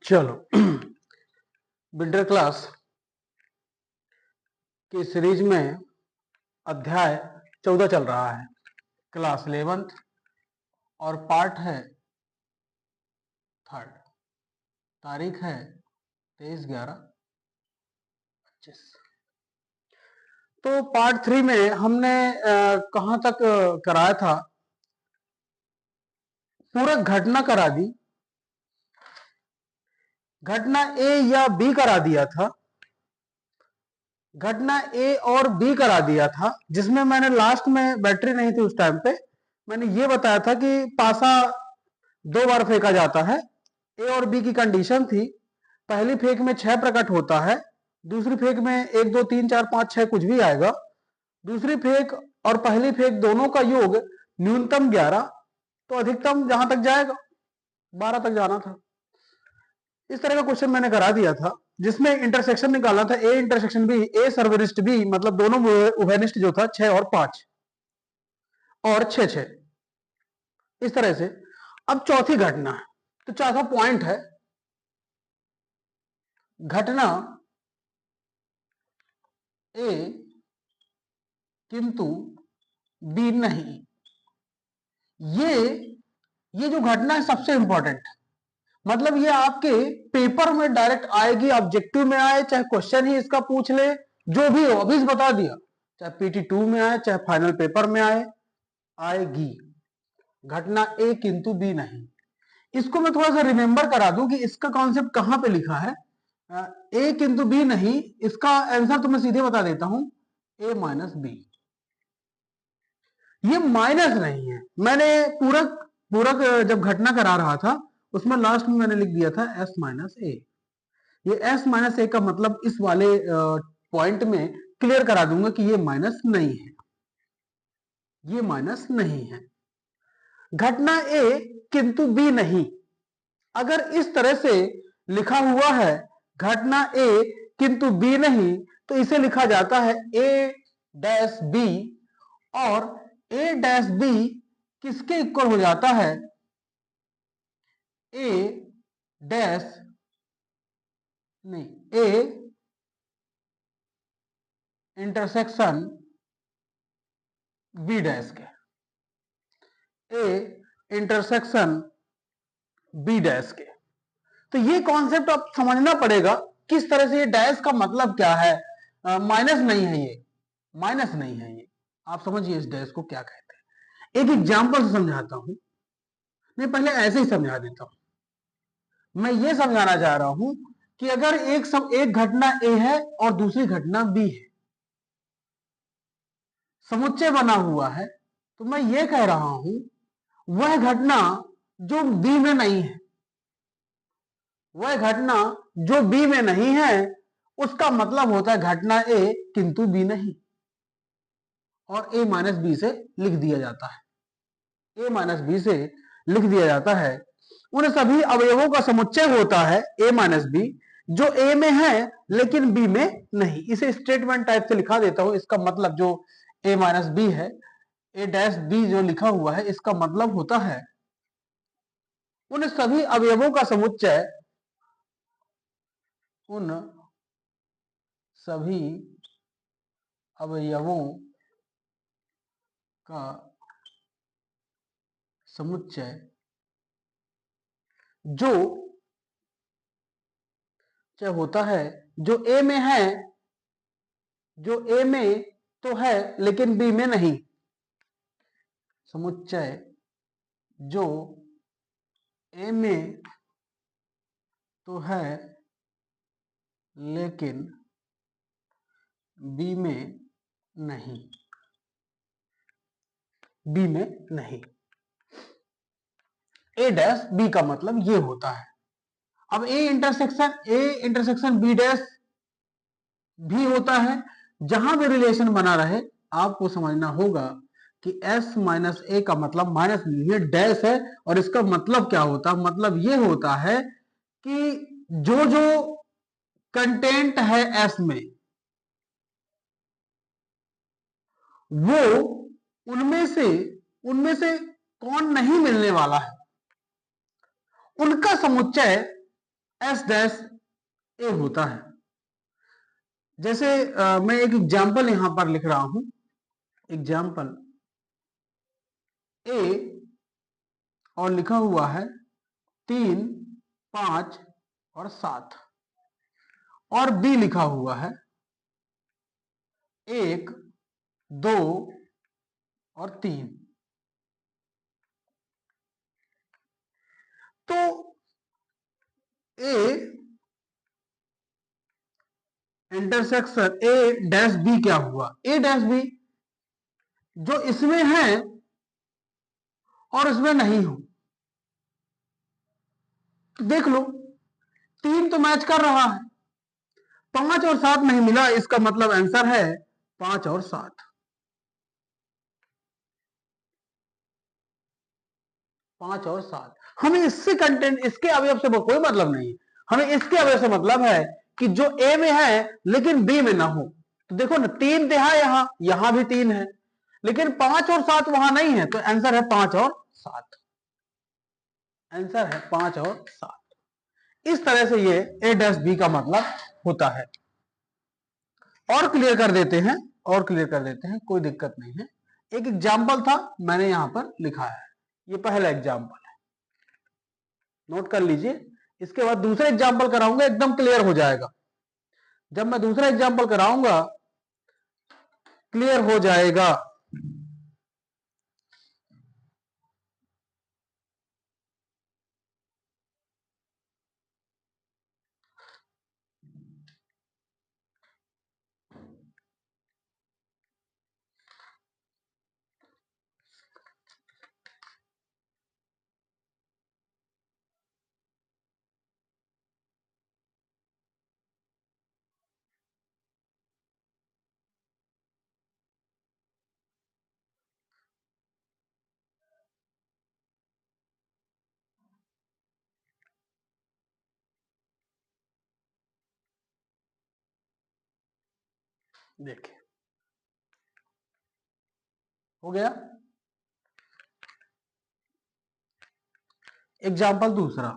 चलो middle class की series में अध्याय 14 चल रहा है, क्लास 11th और पार्ट है 3rd। तारीख है 23/11/25। तो पार्ट 3 में हमने कहां तक कराया था? पूरा घटना करा दी, घटना ए या बी करा दिया था, घटना ए और बी करा दिया था, जिसमें मैंने लास्ट में बैटरी नहीं थी उस टाइम पे, मैंने ये बताया था कि पासा 2 बार फेंका जाता है। ए और बी की कंडीशन थी, पहली फेंक में 6 प्रकट होता है, दूसरी फेंक में 1 2 3 4 5 6 कुछ भी आएगा, दूसरी फेंक और पहली फेंक दोनों का योग न्यूनतम 11, तो अधिकतम जहां तक जाएगा 12 तक जाना था। इस तरह का क्वेश्चन मैंने करा दिया था, जिसमें इंटरसेक्शन निकालना था, ए इंटरसेक्शन बी, ए सर्वनिष्ठ बी, मतलब दोनों उभयनिष्ठ जो था 6 और 5 और 6 6, इस तरह से। अब चौथी घटना है, तो चौथा पॉइंट है घटना ए किंतु बी नहीं। ये जो घटना है सबसे इंपॉर्टेंट है, मतलब ये आपके पेपर में डायरेक्ट आएगी, ऑब्जेक्टिव में आए, चाहे क्वेश्चन ही इसका पूछ ले, जो भी हो अभी बता दिया, चाहे PT2 में आए चाहे फाइनल पेपर में आए, आएगी घटना ए किंतु बी नहीं। इसको मैं थोड़ा सा रिमेंबर करा दूं कि इसका कॉन्सेप्ट कहां पे लिखा है। ए किंतु बी नहीं, इसका आंसर तो मैं सीधे बता देता हूं, ए माइनस बी। ये माइनस नहीं है, मैंने पूरक पूरक जब घटना करा रहा था उसमें लास्ट में मैंने लिख दिया था एस माइनस ए। ये एस माइनस ए का मतलब इस वाले पॉइंट में क्लियर करा दूंगा कि ये माइनस नहीं है, ये माइनस नहीं है। घटना ए किंतु बी नहीं, अगर इस तरह से लिखा हुआ है घटना ए किंतु बी नहीं, तो इसे लिखा जाता है ए डैश बी, और ए डैश बी किसके इक्वल हो जाता है? ए डैश नहीं, ए इंटरसेक्शन बी डैश के, ए इंटरसेक्शन बी डैश के। तो ये कॉन्सेप्ट आप समझना पड़ेगा, किस तरह से ये डैश का मतलब क्या है। माइनस नहीं है, ये माइनस नहीं है, ये आप समझिए इस डैश को क्या कहते हैं। एक एग्जांपल से समझाता हूं, नहीं पहले ऐसे ही समझा देता हूं। मैं ये समझाना चाह रहा हूं कि अगर एक घटना ए है और दूसरी घटना बी है, समुच्चय बना हुआ है, तो मैं ये कह रहा हूं वह घटना जो बी में नहीं है, वह घटना जो बी में नहीं है, उसका मतलब होता है घटना ए किंतु बी नहीं, और ए माइनस बी से लिख दिया जाता है, ए माइनस बी से लिख दिया जाता है। उन सभी अवयवों का समुच्चय होता है ए माइनस बी, जो ए में है लेकिन बी में नहीं। इसे स्टेटमेंट टाइप से लिखा देता हूं, इसका मतलब जो ए माइनस बी है, ए डैश बी जो लिखा हुआ है, इसका मतलब होता है उन सभी अवयवों का समुच्चय, उन सभी अवयवों का समुच्चय जो चाहे होता है, जो ए में है, जो ए में तो है लेकिन बी में नहीं, समुच्चय जो ए में तो है लेकिन बी में नहीं, बी में नहीं। ए डैश बी का मतलब ये होता है। अब ए इंटरसेक्शन बी डैश भी होता है, जहां भी रिलेशन बना रहे आपको समझना होगा कि एस माइनस ए का मतलब माइनस नहीं है, डैश है, और इसका मतलब क्या होता है? मतलब ये होता है कि जो जो कंटेंट है एस में, वो उनमें से कौन नहीं मिलने वाला है, उनका समुच्चय एस डैश ए होता है। जैसे मैं एक एग्जाम्पल यहां पर लिख रहा हूं, एग्जाम्पल ए और लिखा हुआ है 3, 5 और 7, और बी लिखा हुआ है 1, 2 और 3। तो A intersection A dash B क्या हुआ? ए डैश बी जो इसमें है और इसमें नहीं हो, तो देख लो 3 तो मैच कर रहा है, 5 और 7 नहीं मिला, इसका मतलब आंसर है 5 और 7। 5 और 7 हमें इससे कंटेंट, इसके अवयव से कोई मतलब नहीं है, हमें इसके अवयव से मतलब है कि जो ए में है लेकिन बी में ना हो। तो देखो ना 3 तिहाई यहां भी 3 है, लेकिन 5 और 7 वहां नहीं है, तो आंसर है 5 और 7। आंसर है 5 और 7। इस तरह से ये ए डैश बी का मतलब होता है। और क्लियर कर देते हैं, और क्लियर कर देते हैं, कोई दिक्कत नहीं है। एक एग्जाम्पल था, मैंने यहां पर लिखा है, ये पहला एग्जाम्पल है, नोट कर लीजिए। इसके बाद दूसरा एग्जाम्पल कराऊंगा, एकदम क्लियर हो जाएगा। जब मैं दूसरा एग्जाम्पल कराऊंगा क्लियर हो जाएगा। देखिए हो गया। एग्जाम्पल दूसरा,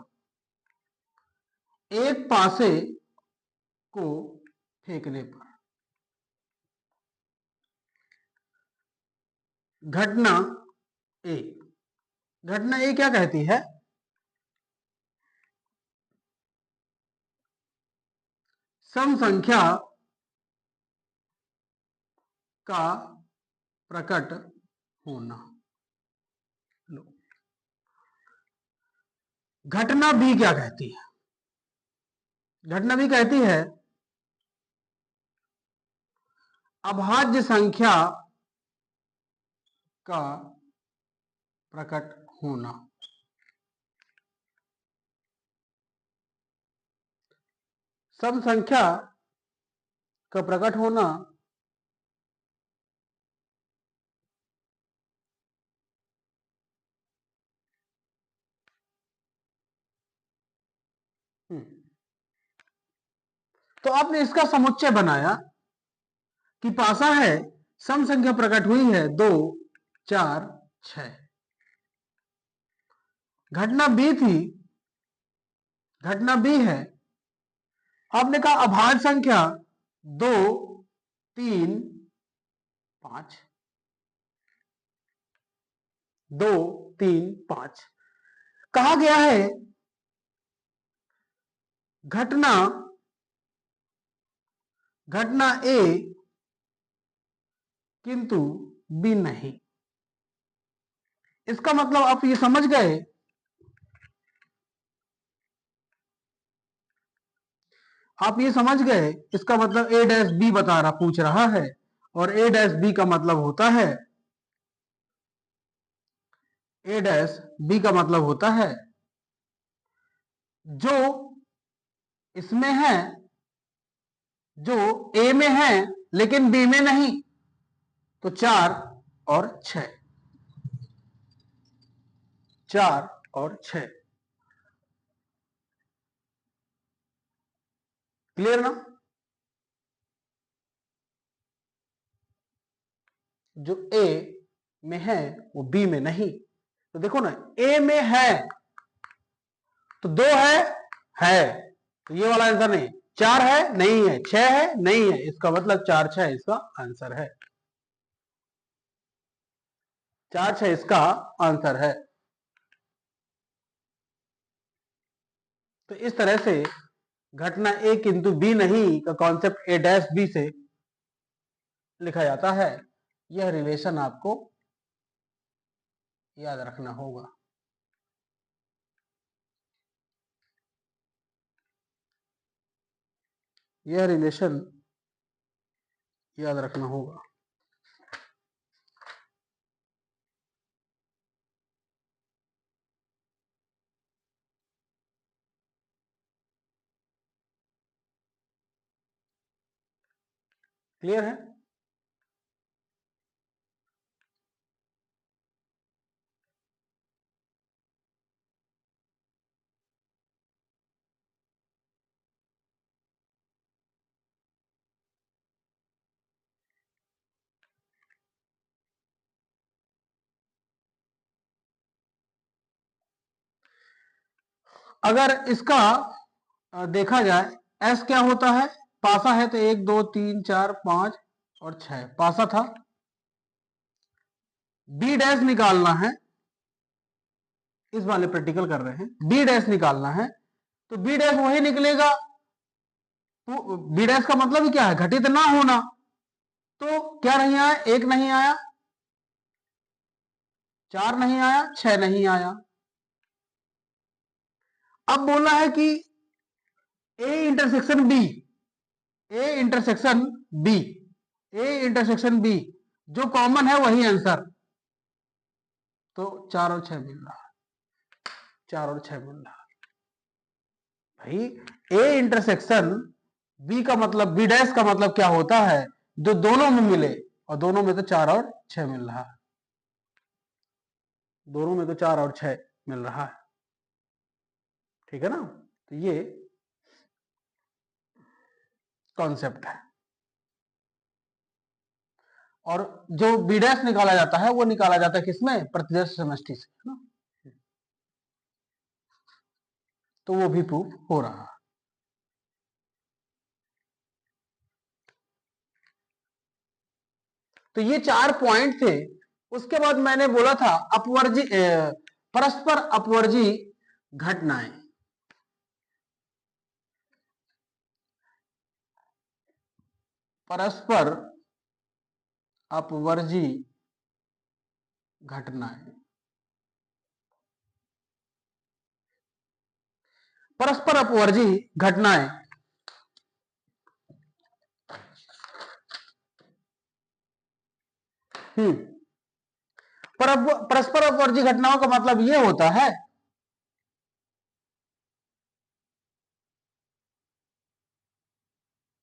एक पासे को फेंकने पर घटना ए, घटना ए क्या कहती है? सम संख्या का प्रकट होना। लो, घटना बी क्या कहती है? घटना बी कहती है अभाज्य संख्या का प्रकट होना। सम संख्या का प्रकट होना तो आपने इसका समुच्चय बनाया कि पासा है, सम संख्या प्रकट हुई है 2, 4, 6। घटना बी थी, घटना बी है, आपने कहा अभाज्य संख्या 2, 3, 5, 2, 3, 5। कहा गया है घटना घटना ए किंतु बी नहीं। इसका मतलब आप ये समझ गए, आप ये समझ गए, इसका मतलब ए डैश बी बता रहा, पूछ रहा है, और ए डैश बी का मतलब होता है, ए डैश बी का मतलब होता है जो इसमें है, जो ए में है लेकिन बी में नहीं, तो 4 और 6, 4 और 6। क्लियर ना? जो ए में है वो बी में नहीं। तो देखो ना, ए में है तो 2 है, तो ये वाला आंसर नहीं। 4 है नहीं है, 6 है नहीं है, इसका मतलब 4 6 इसका आंसर है। 4 6 इसका आंसर है। तो इस तरह से घटना ए किंतु बी नहीं का कॉन्सेप्ट ए डैश बी से लिखा जाता है। यह रिलेशन आपको याद रखना होगा। यह रिलेशन याद रखना होगा। क्लियर है? अगर इसका देखा जाए एस क्या होता है, पासा है तो 1 2 3 4 5 और 6 पासा था। बी डैश निकालना है, इस वाले प्रैक्टिकल कर रहे हैं, बी डैश निकालना है तो बी डैश वही निकलेगा। तो बी डैश का मतलब ही क्या है, घटित ना होना। तो क्या नहीं आया, 1 नहीं आया, 4 नहीं आया, 6 नहीं आया। अब बोला है कि A intersection B, A intersection B, A intersection B जो कॉमन है वही आंसर। तो 4 और 6 मिल रहा, 4 और 6 मिल रहा भाई। ए इंटरसेक्शन बी का मतलब, बी डैश का मतलब क्या होता है, जो दोनों में मिले, और दोनों में तो 4 और 6 मिल रहा है, दोनों में तो 4 और 6 मिल रहा है। ठीक है ना? तो ये कॉन्सेप्ट है। और जो बी डैश निकाला जाता है वो निकाला जाता है किसमें, प्रतिदर्श समष्टि से ना। तो वो भी प्रूफ हो रहा है। तो ये 4 पॉइंट थे। उसके बाद मैंने बोला था अपवर्जी, परस्पर अपवर्जी घटनाएं। परस्पर अपवर्जी घटनाएं, परस्पर अपवर्जी घटनाएं परस्पर अपवर्जी घटनाओं का मतलब यह होता है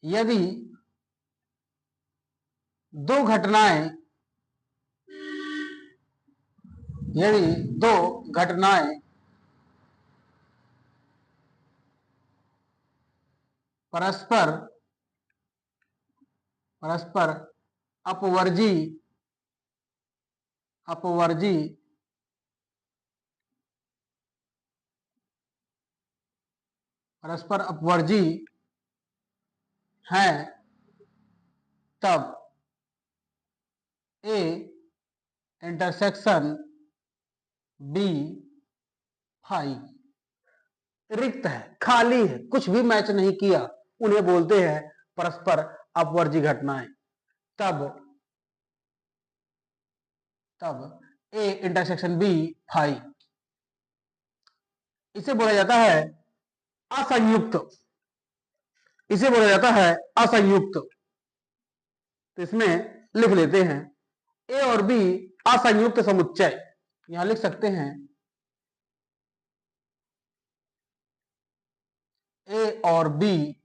यदि दो घटनाएं, यदि दो घटनाएं परस्पर परस्पर अपवर्जी अपवर्जी परस्पर अपवर्जी हैं, तब ए इंटरसेक्शन बी फाई रिक्त है, खाली है, कुछ भी मैच नहीं किया, उन्हें बोलते हैं परस्पर अपवर्जी घटनाएं। तब तब ए इंटरसेक्शन बी फाई, इसे बोला जाता है असंयुक्त, इसे बोला जाता है असंयुक्त। तो इसमें लिख लेते हैं ए और बी असंयुक्त समुच्चय, यहां लिख सकते हैं ए और बी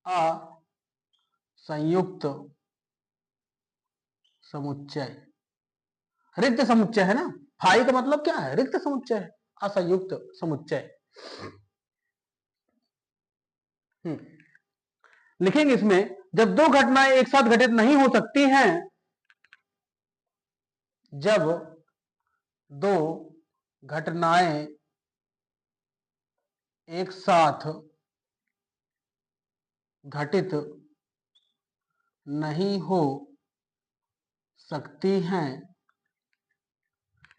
असंयुक्त समुच्चय। रिक्त समुच्चय है ना, फाई का मतलब क्या है, रिक्त समुच्चय है, असंयुक्त समुच्चय। लिखेंगे इसमें, जब दो घटनाएं एक साथ घटित नहीं हो सकती हैं, जब दो घटनाएं एक साथ घटित नहीं हो सकती हैं,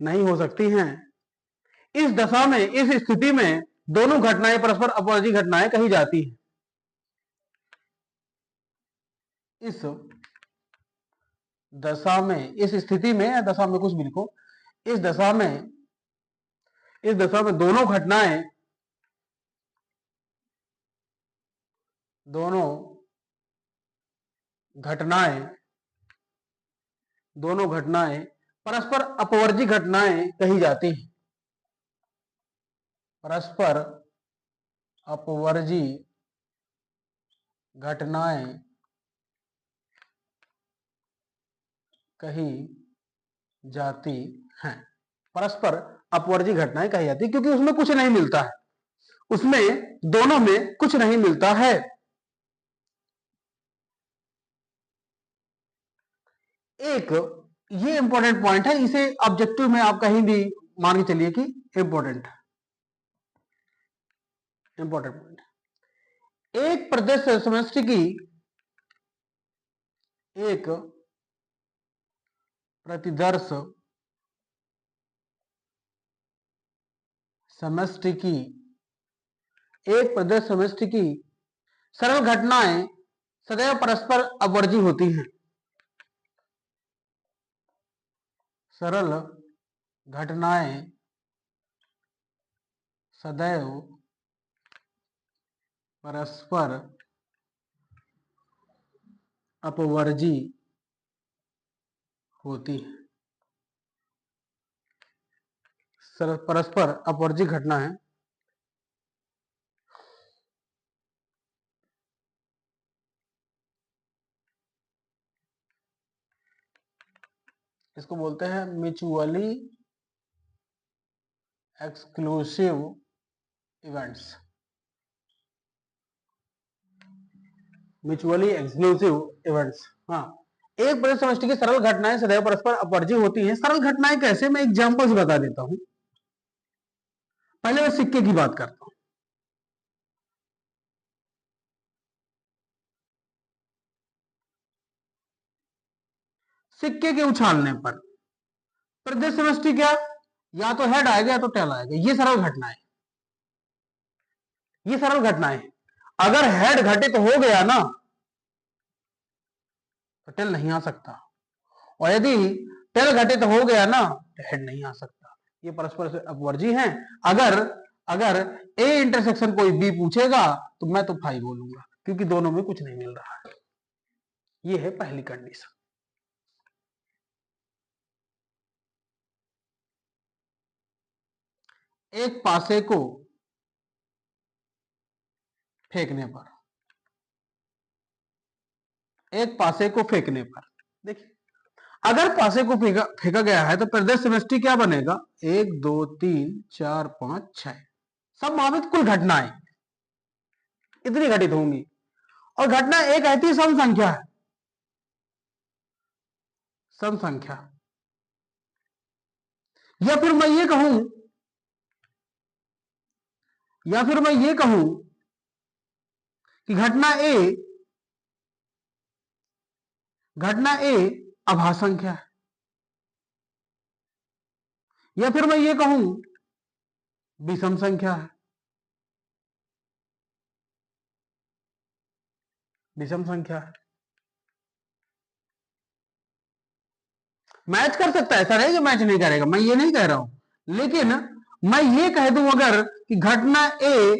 नहीं हो सकती हैं। इस दशा में, इस स्थिति में दोनों घटनाएं परस्पर अपवर्जी घटनाएं कही जाती हैं। इस दशा में, इस स्थिति में या दशा में कुछ भी लिखो, इस दशा में, इस दशा में दोनों घटनाएं, दोनों घटनाएं, दोनों घटनाएं परस्पर अपवर्जी घटनाएं कही जाती हैं। परस्पर अपवर्जी घटनाएं कही जाती हैं। परस्पर अपवर्जी घटनाएं कही जाती है क्योंकि उसमें कुछ नहीं मिलता है, उसमें दोनों में कुछ नहीं मिलता है। एक ये इंपॉर्टेंट पॉइंट है, इसे ऑब्जेक्टिव में आप कहीं भी मान के चलिए कि इंपॉर्टेंट है, इंपॉर्टेंट पॉइंट है। एक प्रदेश समष्टि की, एक प्रतिदर्श समष्टि की, एक प्रदेश समष्टि की सरल घटनाएं सदैव परस्पर अपवर्जी होती हैं। सरल घटनाएं सदैव परस्पर अपवर्जी होती है। परस्पर अपवर्जी घटनाएं इसको बोलते हैं mutually exclusive events, mutually exclusive events. हाँ, एक प्रदेश समष्टि की सरल घटनाएं सदैव परस्पर अपवर्जी होती हैं। सरल घटनाएं कैसे, मैं एग्जांपल्स बता देता हूं। पहले मैं सिक्के की बात करता हूं। सिक्के के उछालने पर प्रदेश समष्टि क्या, या तो हेड आएगा या तो टेल आएगा। ये सरल घटना है, ये सरल घटना है। अगर हेड घटित हो गया ना तो टेल नहीं आ सकता, और यदि टेल घटित हो गया ना तो हेड नहीं आ सकता। ये परस्पर अपवर्जी हैं। अगर अगर ए इंटरसेक्शन कोई बी पूछेगा तो मैं तो फाई बोलूंगा क्योंकि दोनों में कुछ नहीं मिल रहा है। ये है पहली कंडीशन। एक पासे को फेंकने पर, एक पासे को फेंकने पर, देखिए अगर पासे को फेंका गया है तो प्रदेश समष्टि क्या बनेगा, 1 2 3 4 5 6 संभावित कुल घटनाएं इतनी घटित होंगी। और घटना एक ऐसी सम संख्या है, सम संख्या। या फिर मैं ये कहूं, या फिर मैं ये कहूं कि घटना ए अभाज्य संख्या है। या फिर मैं ये कहूं विषम संख्या है, विषम संख्या है। मैच कर सकता है, ऐसा नहीं कि मैच नहीं करेगा, मैं ये नहीं कह रहा हूं। लेकिन मैं ये कह दूं अगर कि घटना ए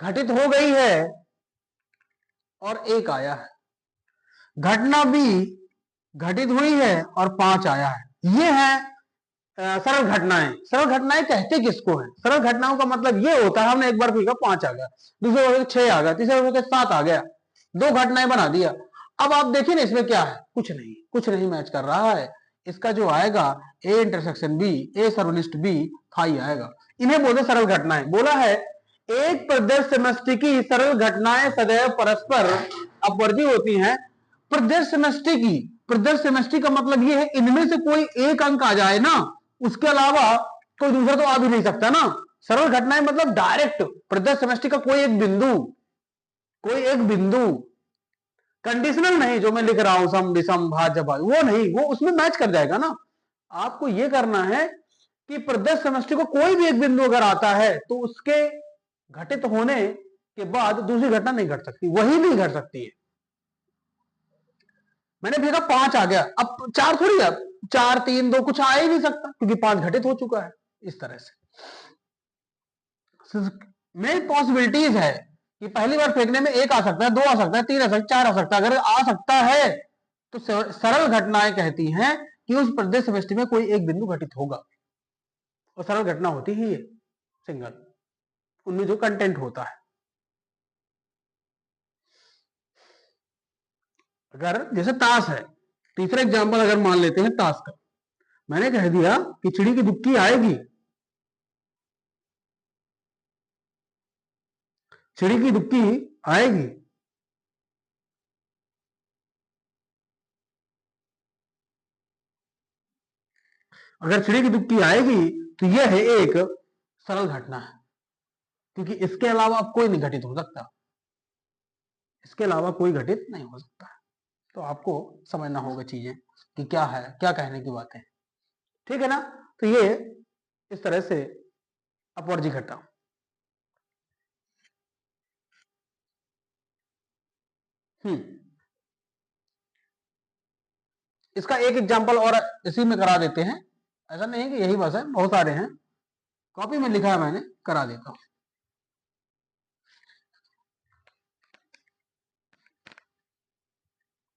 घटित हो गई है और 1 आया है, घटना बी घटित हुई है और 5 आया है, ये है सरल घटनाएं। सरल घटनाएं कहते किसको है, सरल घटनाओं का मतलब ये होता है, हमने एक बार फेंका 5 आ गया, दूसरे बार 6 आ गया, तीसरे बार 7 आ गया, 2 घटनाएं बना दिया। अब आप देखिए ना इसमें क्या है, कुछ नहीं, कुछ नहीं मैच कर रहा है। इसका जो आएगा ए इंटरसेक्शन बी, ए सर्वनिष्ठ बी, फाई आएगा। इन्हें बोलते सरल घटनाएं। बोला है एक प्रदेश समष्टि की सरल घटनाएं सदैव परस्पर अपवर्जी होती हैं। प्रदेश समष्टि की, प्रदेश समष्टि का मतलब ये है इनमें से कोई एक अंक आ जाए ना, उसके अलावा कोई दूसरा तो आ भी नहीं सकता ना। सरल घटनाएं मतलब डायरेक्ट प्रदत्त समष्टि का कोई एक बिंदु, कंडीशनल नहीं जो मैं लिख रहा हूं सम विषम भाज्य भाज्य, वो नहीं, वो उसमें मैच कर जाएगा ना। आपको ये करना है कि प्रदत्त समष्टि को कोई भी एक बिंदु अगर आता है तो उसके घटित होने के बाद दूसरी घटना नहीं घट सकती, वही नहीं घट सकती है। मैंने भेजा 5 आ गया, अब 4 थोड़ी है, 4 3 2 कुछ आ ही नहीं सकता क्योंकि 5 घटित हो चुका है। इस तरह से मेरी पॉसिबिलिटीज है कि पहली बार फेंकने में 1 आ सकता है, 2 आ सकता है, 3 आ सकता है, 4 आ सकता है। अगर आ सकता है तो सरल घटनाएं कहती हैं कि उस प्रदेश समष्टि में कोई एक बिंदु घटित होगा, और सरल घटना होती ही है सिंगल, उनमें जो कंटेंट होता है। अगर जैसे ताश है, तीसरा एग्जांपल अगर मान लेते हैं ताश का, मैंने कह दिया कि चिड़ी की दुक्की आएगी, चिड़ी की दुक्की आएगी, अगर चिड़ी की दुक्की आएगी तो यह है एक सरल घटना है, क्योंकि इसके अलावा अब कोई नहीं घटित हो सकता, इसके अलावा कोई घटित नहीं हो सकता है। तो आपको समझना होगा चीजें कि क्या है, क्या कहने की बात है, ठीक है ना। तो ये इस तरह से अपवर्जी घटा। इसका एक एग्जांपल और इसी में करा देते हैं, ऐसा नहीं है कि यही बस है, बहुत सारे हैं, कॉपी में लिखा है मैंने, करा देता हूं।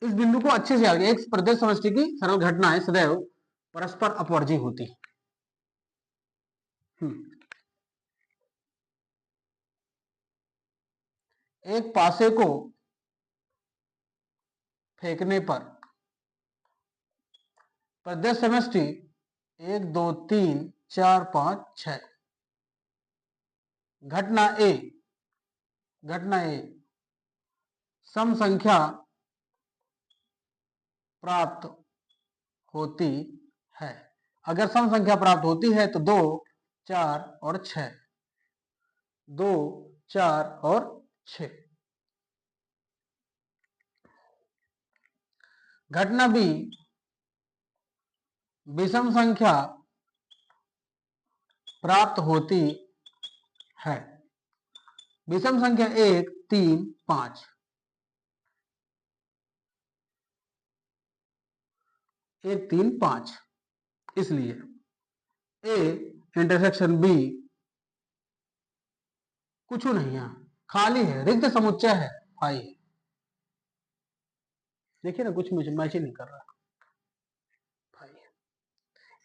इस बिंदु को अच्छे से आगे, एक प्रदेश समष्टि की सरल घटनाएं सदैव परस्पर अपवर्जी होती है। एक पासे को फेंकने पर प्रदेश समष्टि 1 2 3 4 5 6, घटना ए सम संख्या प्राप्त होती है। अगर सम संख्या प्राप्त होती है तो 2 4 और 6, 2 4 और 6। घटना बी विषम संख्या प्राप्त होती है। विषम संख्या 1 3 5, 1 3 5, इसलिए ए इंटरसेक्शन बी कुछ नहीं है, खाली है, रिक्त समुच्चय है, फाई है। देखिए ना, कुछ मुझे मैच ही नहीं कर रहा, फाई है।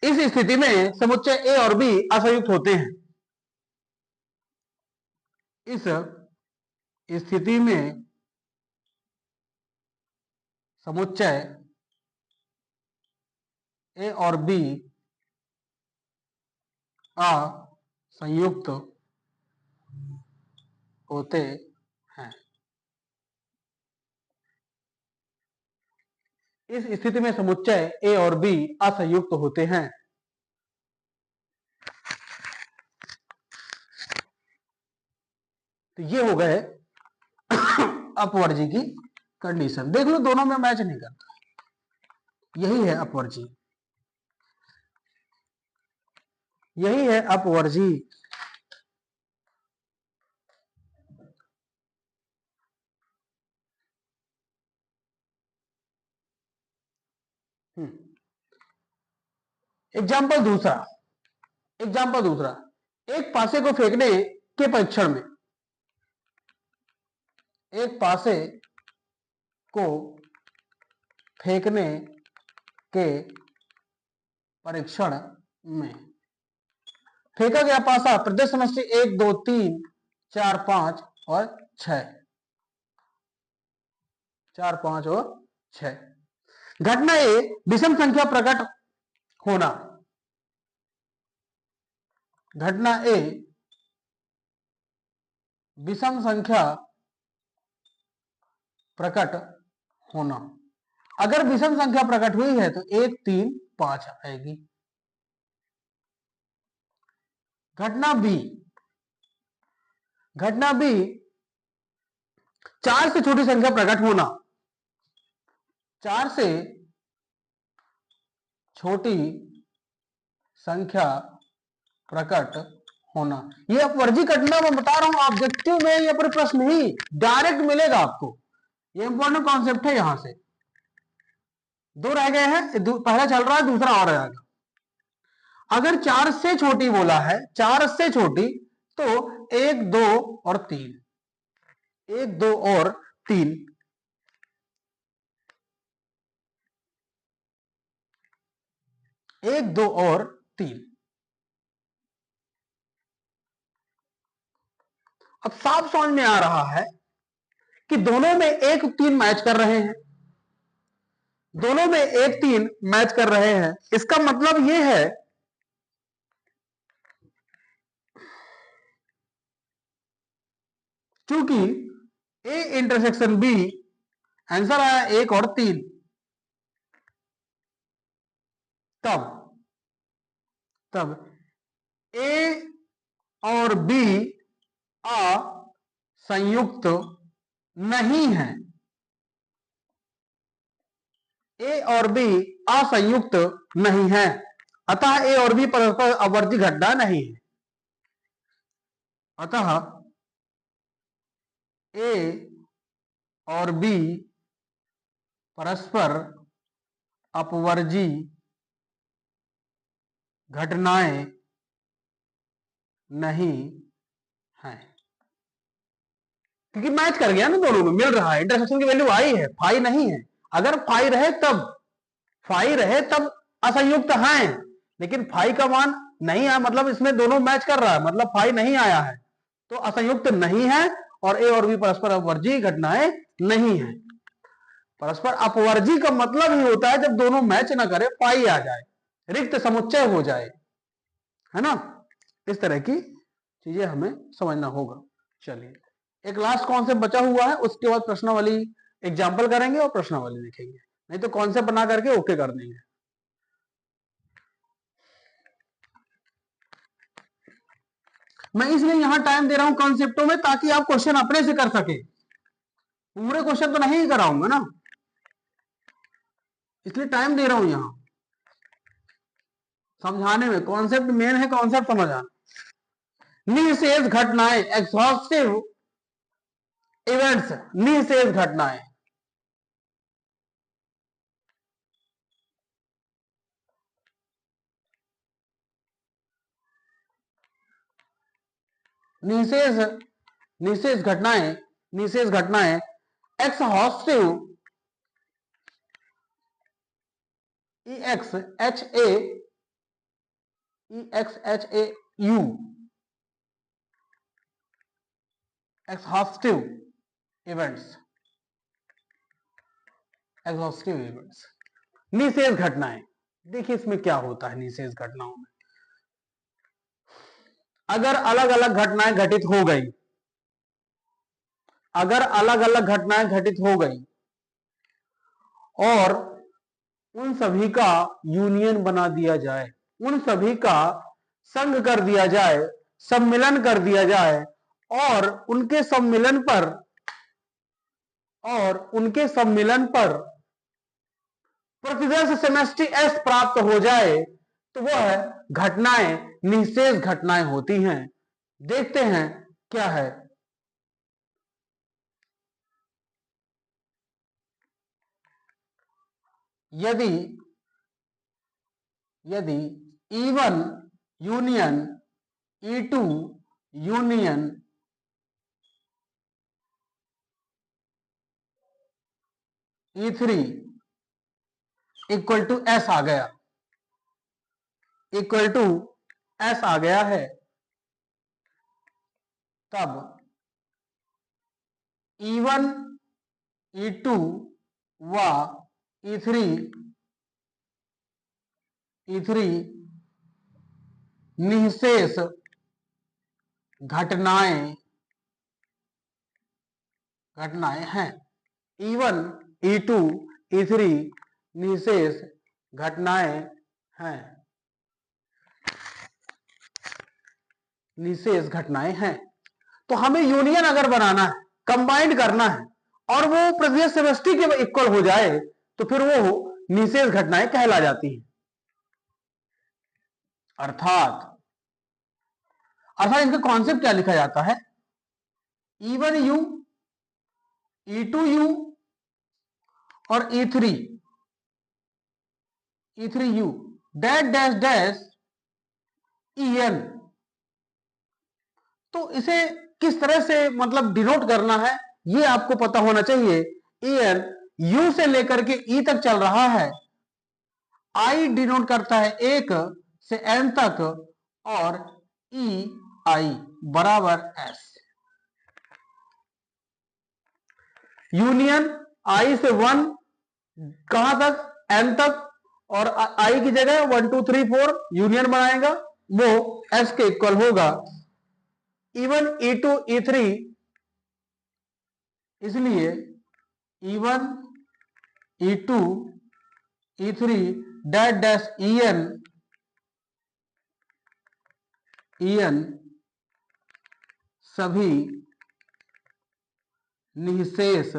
इस स्थिति में समुच्चय ए और बी असंयुक्त होते हैं। इस स्थिति में समुच्चय ए और बी असंयुक्त होते हैं। इस स्थिति में समुच्चय ए और बी असंयुक्त होते हैं। तो ये हो गए अपवर्जी की कंडीशन। देख लो, दोनों में मैच नहीं करता, यही है अपवर्जी, यही है अपवर्जी। एग्जाम्पल दूसरा, एक पासे को फेंकने के परीक्षण में, एक पासे को फेंकने के परीक्षण में फेंका गया पासा प्रदेश समष्टि 1 2 3 4 5 और 6, 4 5 और 6। घटना ए विषम संख्या प्रकट होना, घटना ए विषम संख्या प्रकट होना। अगर विषम संख्या प्रकट हुई है तो 1 3 5 आएगी। घटना बी, घटना बी 4 से छोटी संख्या प्रकट होना, 4 से छोटी संख्या प्रकट होना। ये अपवर्जी घटना मैं बता रहा हूं, ऑब्जेक्टिव में या पर प्रश्न ही डायरेक्ट मिलेगा आपको। ये इंपॉर्टेंट कॉन्सेप्ट है। यहां से 2 रह गए हैं, पहला चल रहा है, दूसरा और आएगा। अगर 4 से छोटी बोला है, 4 से छोटी, तो 1, 2 और 3, 1, 2 और 3, 1, 2 और 3। अब साफ समझ में आ रहा है कि दोनों में 1, 3 मैच कर रहे हैं, दोनों में 1, 3 मैच कर रहे हैं। इसका मतलब यह है क्योंकि ए इंटरसेक्शन बी, आंसर आया 1 और 3, तब ए और बी असंयुक्त नहीं है, ए और बी असंयुक्त नहीं है, अतः ए और बी परस्पर अपवर्ती घटना नहीं है। अतः ए और बी परस्पर अपवर्जी घटनाएं नहीं है, क्योंकि मैच कर गया ना, दोनों में मिल रहा है, इंटरसेक्शन की वैल्यू आई है, फाई नहीं है। अगर फाई रहे तब असंयुक्त हैं, लेकिन फाई का मान नहीं आया, मतलब इसमें दोनों मैच कर रहा है, मतलब फाई नहीं आया है, तो असंयुक्त नहीं है। और ए और बी परस्पर अपवर्जी घटनाएं नहीं है। परस्पर अपवर्जी का मतलब ही होता है जब दोनों मैच ना करे, फाई आ जाए, रिक्त समुच्चय हो जाए, है ना। इस तरह की चीजें हमें समझना होगा। चलिए, एक लास्ट कॉन्सेप्ट बचा हुआ है, उसके बाद प्रश्नावली एग्जाम्पल करेंगे और प्रश्नावली लिखेंगे, नहीं तो कॉन्सेप्ट बना करके ओके कर देंगे। मैं इसलिए यहां टाइम दे रहा हूं कॉन्सेप्टों में, ताकि आप क्वेश्चन अपने से कर सके। पूरे क्वेश्चन तो नहीं कराऊंगा ना, इसलिए टाइम दे रहा हूं यहां समझाने में। कॉन्सेप्ट मेन है, कॉन्सेप्ट समझ आना। निःशेष घटनाएं, एग्जॉस्टिव इवेंट्स, निःशेष घटनाएं। निःशेष निःशेष घटनाएं, निःशेष घटनाएं exhaustive, EXHAU, exhaustive events, exhaustive events, निःशेष घटनाएं। देखिए इसमें क्या होता है निःशेष घटनाओं में। अगर अलग अलग घटनाएं घटित हो गई, अगर अलग अलग घटनाएं घटित हो गई और उन सभी का यूनियन बना दिया जाए, उन सभी का संग कर दिया जाए, सम्मिलन कर दिया जाए, और उनके सम्मिलन पर प्रतिदर्श सेमेस्ट्री एस प्राप्त हो जाए, तो वह घटनाएं निःशेष घटनाएं होती हैं। देखते हैं क्या है। यदि E1 union E2 union E3 equal to S आ गया, इक्वल टू एस आ गया है, तब E1 E2 व E3 निःशेष घटनाएं हैं। E1 E2 E3 निःशेष घटनाएं हैं। निशेष घटनाएं हैं। तो हमें यूनियन अगर बनाना है, कंबाइंड करना है और वो प्रत्येक समष्टि के इक्वल हो जाए तो फिर वो निशेष घटनाएं कहला जाती हैं। अर्थात इनका कॉन्सेप्ट क्या लिखा जाता है, E1U, E2U और E3U dash dash dash EN। तो इसे किस तरह से मतलब डिनोट करना है ये आपको पता होना चाहिए। EN U से लेकर के E तक चल रहा है, I डिनोट करता है 1 से N तक और EI बराबर S। यूनियन I से 1 कहां तक, N तक, और I की जगह 1 2 3 4 यूनियन बनाएगा, वो S के इक्वल होगा। E1 E2 E3, इसलिए E1 E2 E3 dash dash EN सभी निःशेष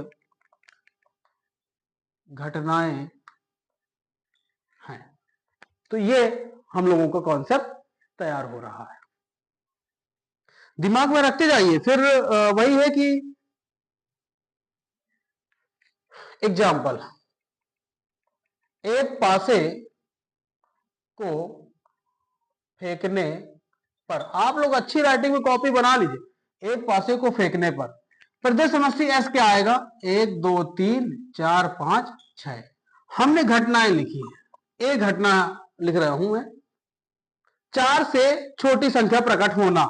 घटनाएं हैं। तो ये हम लोगों का कॉन्सेप्ट तैयार हो रहा है, दिमाग में रखते जाइए। फिर वही है कि एग्जाम्पल, एक पासे को फेंकने पर, आप लोग अच्छी राइटिंग में कॉपी बना लीजिए, एक पासे को फेंकने पर प्रत्येक समष्टि एस क्या आएगा, 1 2 3 4 5 6। हमने घटनाएं लिखी है, एक घटना लिख रहा हूं मैं, 4 से छोटी संख्या प्रकट होना,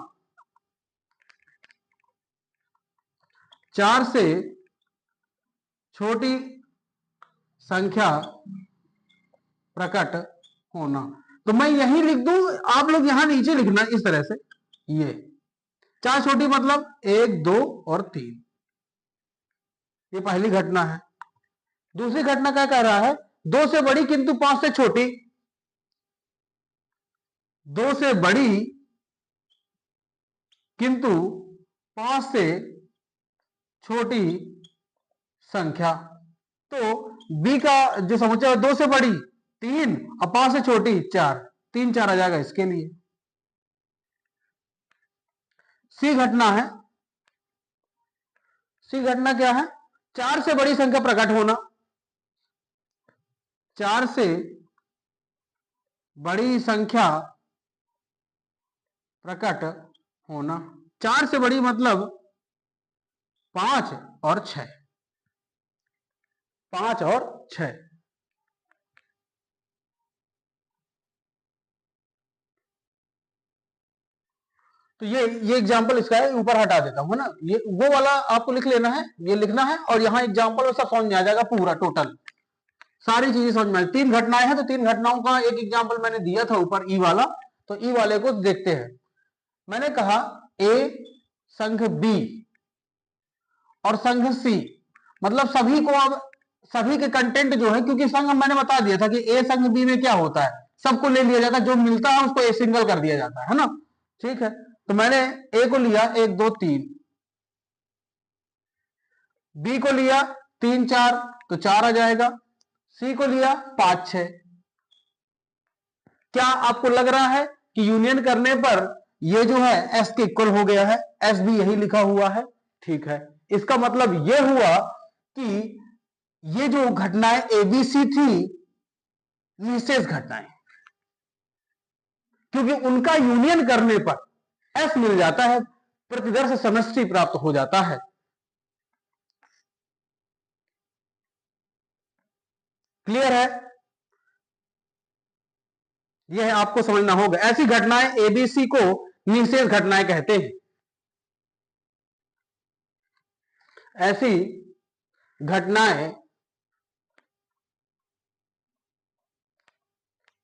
4 से छोटी संख्या प्रकट होना। तो मैं यही लिख दूं, आप लोग यहां नीचे लिखना इस तरह से, ये 4 छोटी मतलब 1 2 और 3, ये पहली घटना है। दूसरी घटना क्या कह रहा है, 2 से बड़ी किंतु 5 से छोटी, 2 से बड़ी किंतु 5 से छोटी संख्या। तो बी का जो समुच्चय है, 2 से बड़ी 3 और 5 से छोटी 4, 3 4 आ जाएगा इसके लिए। सी घटना है, सी घटना क्या है, 4 से बड़ी संख्या प्रकट होना, 4 से बड़ी संख्या प्रकट होना, 4 से बड़ी मतलब 5 और 6, 5 और 6। तो ये एग्जाम्पल इसका है, ऊपर हटा देता हूं ना, ये वो वाला आपको लिख लेना है, ये लिखना है, और यहाँ एग्जाम्पल सब समझ में आ जाएगा, पूरा टोटल सारी चीजें समझ में। 3 घटनाएं हैं तो 3 घटनाओं का एक एग्जाम्पल मैंने दिया था ऊपर, ई वाला। तो ई वाले को देखते हैं। मैंने कहा ए संघ बी और संघ सी, मतलब सभी को, अब सभी के कंटेंट जो है, क्योंकि संघ मैंने बता दिया था कि ए संघ बी में क्या होता है, सबको ले लिया जाता है, जो मिलता है उसको ए सिंगल कर दिया जाता है ना, ठीक है। तो मैंने ए को लिया 1 2 3, बी को लिया 3 4 तो 4 आ जाएगा, सी को लिया 5 6। क्या आपको लग रहा है कि यूनियन करने पर ये जो है एस के इक्वल हो गया है, एस भी यही लिखा हुआ है, ठीक है। इसका मतलब यह हुआ कि ये जो घटनाएं एबीसी थी निशेष घटनाएं, क्योंकि उनका यूनियन करने पर एस मिल जाता है, प्रतिदर्श समष्टि प्राप्त हो जाता है। क्लियर है, यह आपको समझना होगा। ऐसी घटनाएं एबीसी को निशेष घटनाएं कहते हैं। ऐसी घटनाएं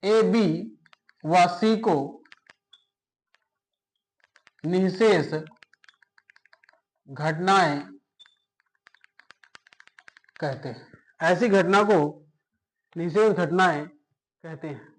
ए बी व सी को निशेष घटनाएं कहते हैं। ऐसी घटना को निशेष घटनाएं कहते हैं।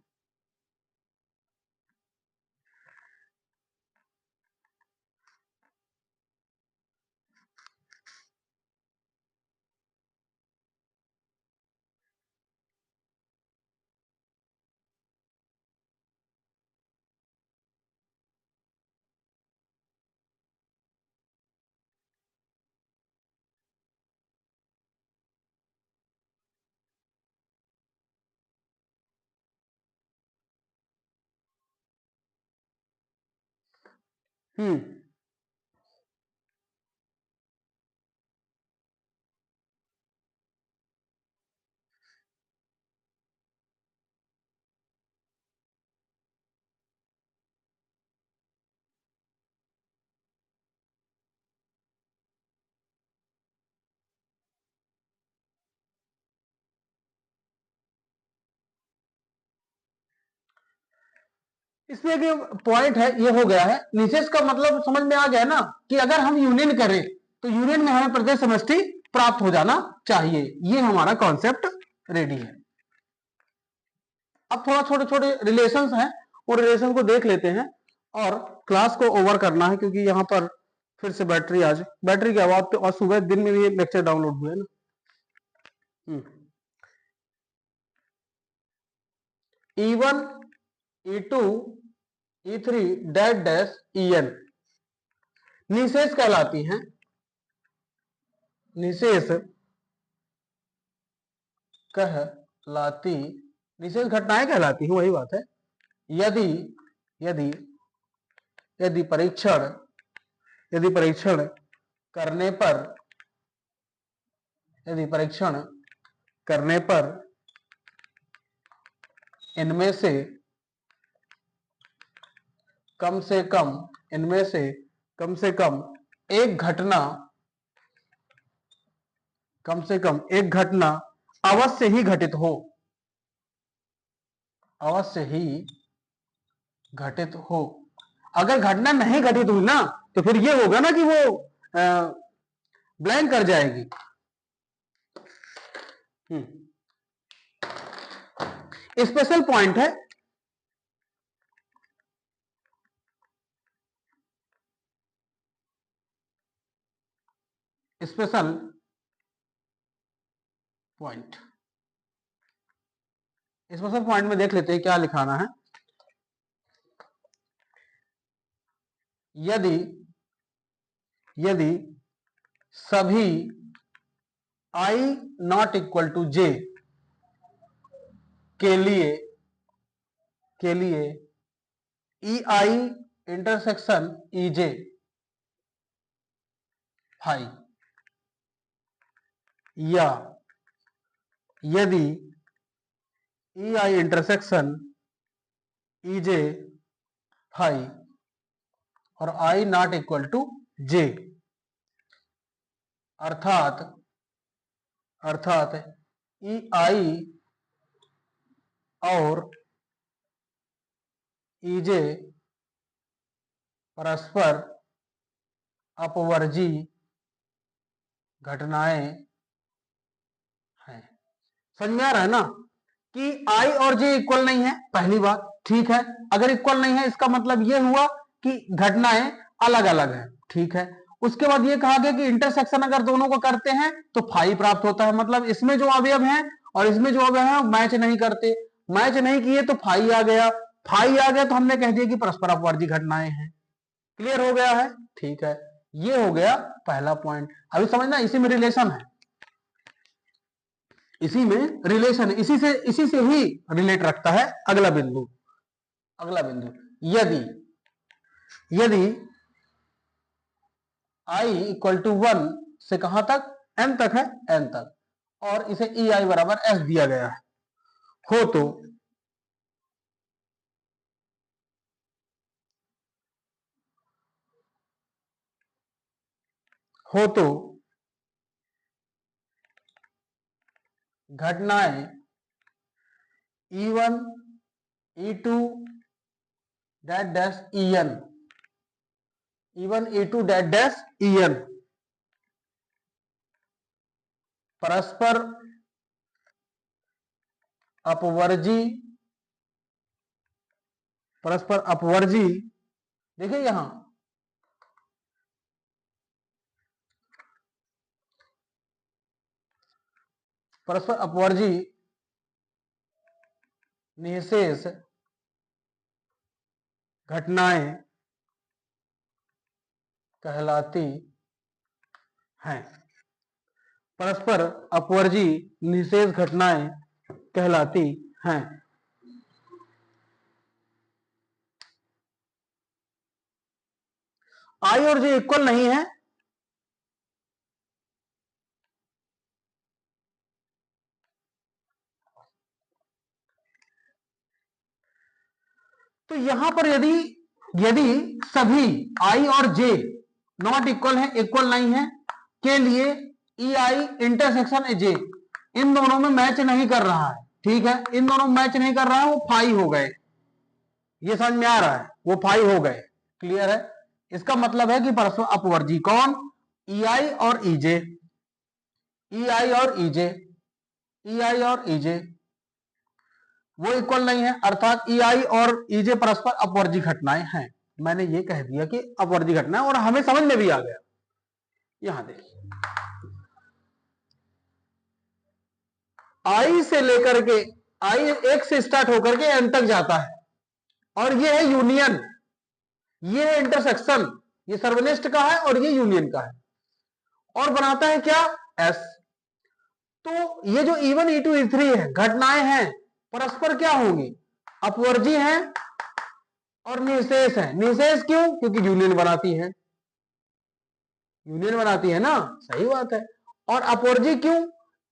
हम्म। इसमें एक पॉइंट है, ये हो गया है निशेष का मतलब समझ में आ गया ना, कि अगर हम यूनियन करें तो यूनियन में हमें प्रत्येक समष्टि प्राप्त हो जाना चाहिए। ये हमारा कॉन्सेप्ट रेडी है। अब थोड़ा छोटे छोटे रिलेशंस हैं, वो रिलेशन को देख लेते हैं और क्लास को ओवर करना है, क्योंकि यहाँ पर फिर से बैटरी की आवाज तो, और सुबह दिन में भी लेक्चर डाउनलोड हुए ना। E1 E2 E3 dash dash En निशेष कहलाती हैं। निशेष कहलाती, निशेष घटनाएं कहलाती हैं, वही बात है। यदि यदि यदि परीक्षण यदि परीक्षण करने पर यदि परीक्षण करने पर इनमें से कम से कम इनमें से कम से कम एक घटना कम से कम एक घटना अवश्य ही घटित हो, अवश्य ही घटित हो। अगर घटना नहीं घटित हुई ना तो फिर ये होगा ना कि वो ब्लैंक कर जाएगी। स्पेशल पॉइंट है, स्पेशल पॉइंट। स्पेशल पॉइंट में देख लेते हैं क्या लिखाना है। यदि यदि सभी i not equal to j के लिए ei इंटरसेक्शन ej फाई, या यदि ei इंटरसेक्शन ej फाई और i not equal to j, अर्थात ei और ej परस्पर अपवर्जी घटनाएं हैं। समझ में आ रहा है ना कि i और j इक्वल नहीं है, पहली बात। ठीक है, अगर इक्वल नहीं है इसका मतलब यह हुआ कि घटनाएं अलग अलग है। ठीक है, उसके बाद यह कहा गया कि इंटरसेक्शन अगर दोनों को करते हैं तो फाई प्राप्त होता है, मतलब इसमें जो अवयव हैं और इसमें जो अवयव हैं मैच नहीं करते, मैच नहीं किए तो फाई आ गया। फाई आ गया तो हमने कह दिया कि परस्पर अपवर्जी घटनाएं हैं। क्लियर हो गया है? ठीक है, ये हो गया पहला पॉइंट। अभी समझना, इसी में रिलेशन है, इसी में रिलेशन, इसी से ही रिलेट रखता है अगला बिंदु। यदि यदि i इक्वल टू 1 से कहां तक, n तक है, n तक, और इसे ei बराबर s दिया गया है, हो तो घटनाएं E1 E2 dash dash En E1 E2 dash dash En परस्पर अपवर्जी देखिए यहां परस्पर अपवर्जी निशेष घटनाएं कहलाती हैं। परस्पर अपवर्जी निशेष घटनाएं कहलाती हैं। आई और जे इक्वल नहीं है, तो यहां पर यदि यदि सभी आई और जे नॉट इक्वल है, इक्वल नहीं है, के लिए ई आई इंटरसेक्शन ए जे इन दोनों में मैच नहीं कर रहा है, ठीक है, इन दोनों में मैच नहीं कर रहा है, वो फाई हो गए, ये समझ में आ रहा है, वो फाई हो गए, क्लियर है। इसका मतलब है कि परस्पर अपवर्जी कौन, ई आई और ईजे, ई आई और ईजे, ई आई और ईजे वो इक्वल नहीं है, अर्थात ई आई और ईजे परस्पर अपवर्जी घटनाएं हैं। मैंने ये कह दिया कि अपवर्जी घटना और हमें समझ में भी आ गया। यहां देखिए, आई से लेकर के आई एक से स्टार्ट होकर के एन तक जाता है, और ये है यूनियन, ये है इंटरसेक्शन, ये सर्वनिष्ठ का है और ये यूनियन का है, और बनाता है क्या, एस। तो ये जो E1 E2 E3 है घटनाएं हैं, परस्पर क्या होंगी, अपवर्जी हैं और निशेष है। निशेष क्यों, क्योंकि यूनियन बनाती है, यूनियन बनाती है ना, सही बात है। और अपवर्जी क्यों,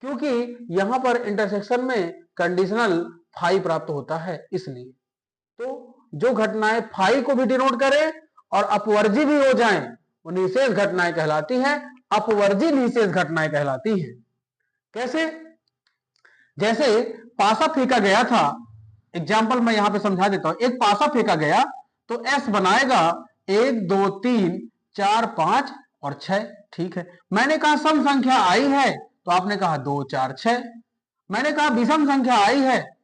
क्योंकि यहां पर इंटरसेक्शन में कंडीशनल फाई प्राप्त होता है, इसलिए। तो जो घटनाएं फाई को भी डिनोट करें और अपवर्जी भी हो जाएं, वो निशेष घटनाएं कहलाती हैं, अपवर्जी निशेष घटनाएं कहलाती हैं। कैसे, जैसे पासा फेंका गया था, एग्जाम्पल मैं यहां पे समझा देता हूं, एक पासा फेंका गया तो एस बनाएगा 1 2 3 4 5 और 6, ठीक है। मैंने कहा सम संख्या आई है, तो आपने कहा 2 4 6। मैंने कहा विषम संख्या आई है,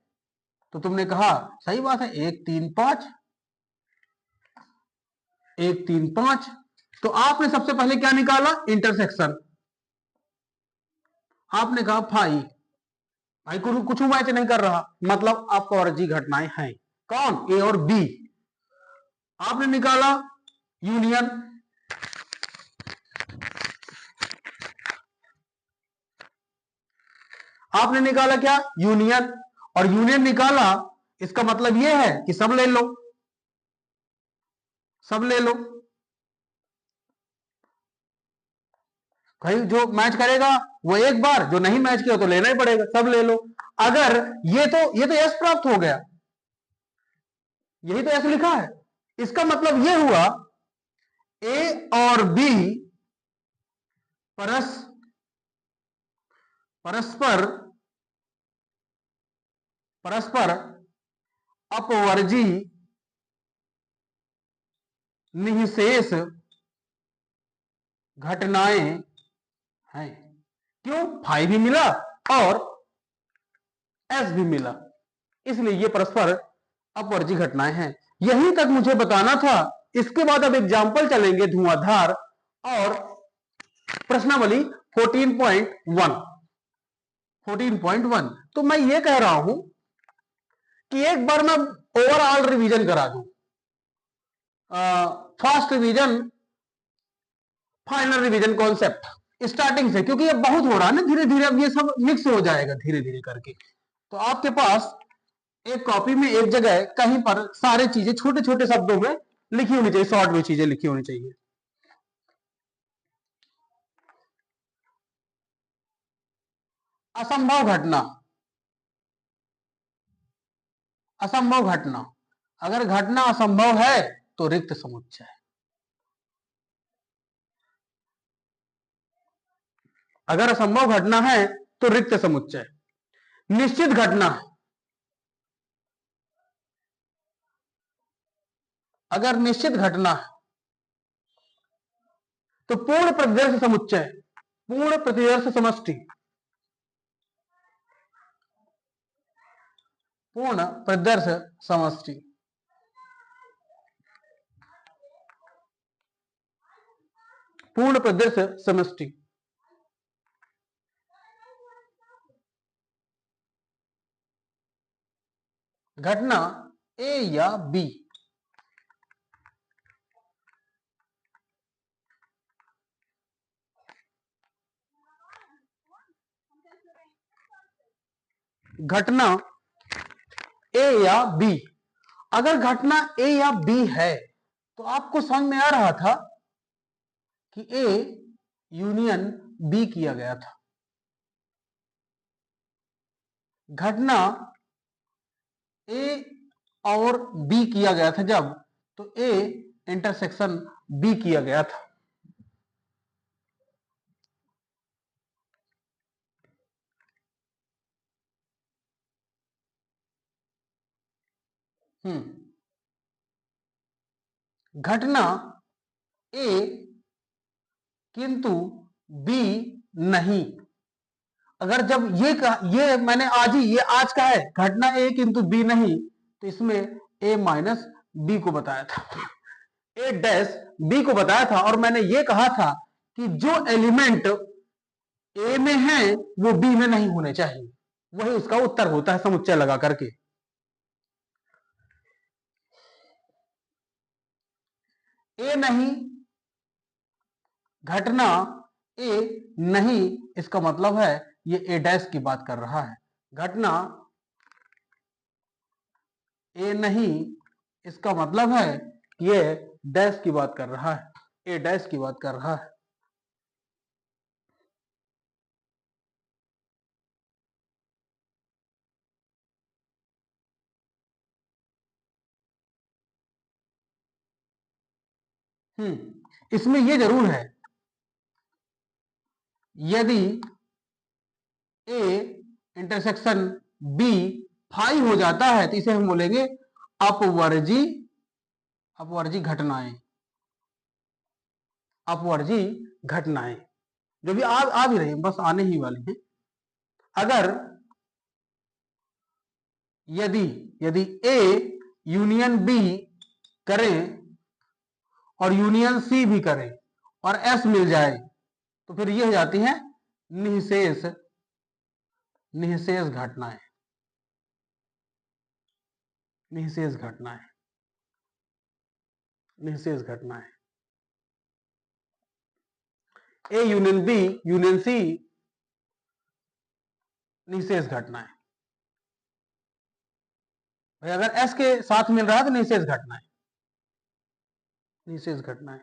तो तुमने कहा सही बात है 1 3 5, 1 3 5। तो आपने सबसे पहले क्या निकाला, इंटरसेक्शन, आपने कहा फाई, भाई कुछ मैच नहीं कर रहा, मतलब अपवर्जी घटनाएं हैं, कौन, ए और बी। आपने निकाला यूनियन, आपने निकाला क्या, यूनियन, और यूनियन निकाला, इसका मतलब यह है कि सब ले लो, सब ले लो, भाई जो मैच करेगा वो एक बार, जो नहीं मैच किया तो लेना ही पड़ेगा, सब ले लो। अगर ये तो एस प्राप्त हो गया, यही तो एस लिखा है, इसका मतलब ये हुआ ए और बी परस्पर परस्पर अपवर्जी निःशेष घटनाएं हैं। क्यों, फाई भी मिला और एस भी मिला, इसलिए ये परस्पर अपवर्जी घटनाएं हैं। यहीं तक मुझे बताना था। इसके बाद अब एग्जाम्पल चलेंगे धुआंधार और प्रश्नावली 14.1। 14.1 तो मैं ये कह रहा हूं कि एक बार मैं ओवरऑल रिवीजन करा दूं, first revision, final revision concept starting से, क्योंकि ये बहुत हो रहा है ना, धीरे धीरे अब ये सब मिक्स हो जाएगा धीरे धीरे करके। तो आपके पास एक कॉपी में एक जगह कहीं पर सारी चीजें छोटे छोटे शब्दों में लिखी होनी चाहिए, शॉर्ट में चीजें लिखी होनी चाहिए। असंभव घटना, असंभव घटना, अगर घटना असंभव है तो रिक्त समुच्चय, अगर असंभव घटना है तो रिक्त समुच्चय। निश्चित घटना, अगर निश्चित घटना है तो पूर्ण प्रतिदर्श समुच्चय, पूर्ण प्रतिदर्श समष्टि, पूर्ण प्रतिदर्श समष्टि, पूर्ण प्रतिदर्श समष्टि। घटना ए या बी, घटना ए या बी, अगर घटना ए या बी है तो आपको समझ में आ रहा था कि ए यूनियन बी किया गया था। घटना ए और बी किया गया था जब, तो ए इंटरसेक्शन बी किया गया था। घटना ए किंतु बी नहीं। अगर जब ये मैंने ये आज का है, घटना ए किंतु बी नहीं, तो इसमें ए माइनस बी को बताया था, ए डैश बी को बताया था, और मैंने ये कहा था कि जो एलिमेंट ए में है वो बी में नहीं होने चाहिए, वही उसका उत्तर होता है समुच्चय लगा करके। ए नहीं, घटना ए नहीं, इसका मतलब है ये ए डैश की बात कर रहा है। घटना ए नहीं, इसका मतलब है ये डैश की बात कर रहा है, ए डैश की बात कर रहा है। इसमें ये जरूर है, यदि ए इंटरसेक्शन बी फाई हो जाता है तो इसे हम बोलेंगे अपवर्जी घटनाएं, अपवर्जी घटनाएं, जो भी आ भी रही, बस आने ही वाली है। अगर यदि ए यूनियन बी करें और यूनियन सी भी करें और एस मिल जाए, तो फिर ये हो जाती है निःशेष घटनाएं, निःशेष घटनाएं, निःशेष घटनाएं। A union B union C निःशेष घटनाएं। भाई अगर एस के साथ मिल रहा है तो निःशेष घटनाएं, निःशेष घटनाएं।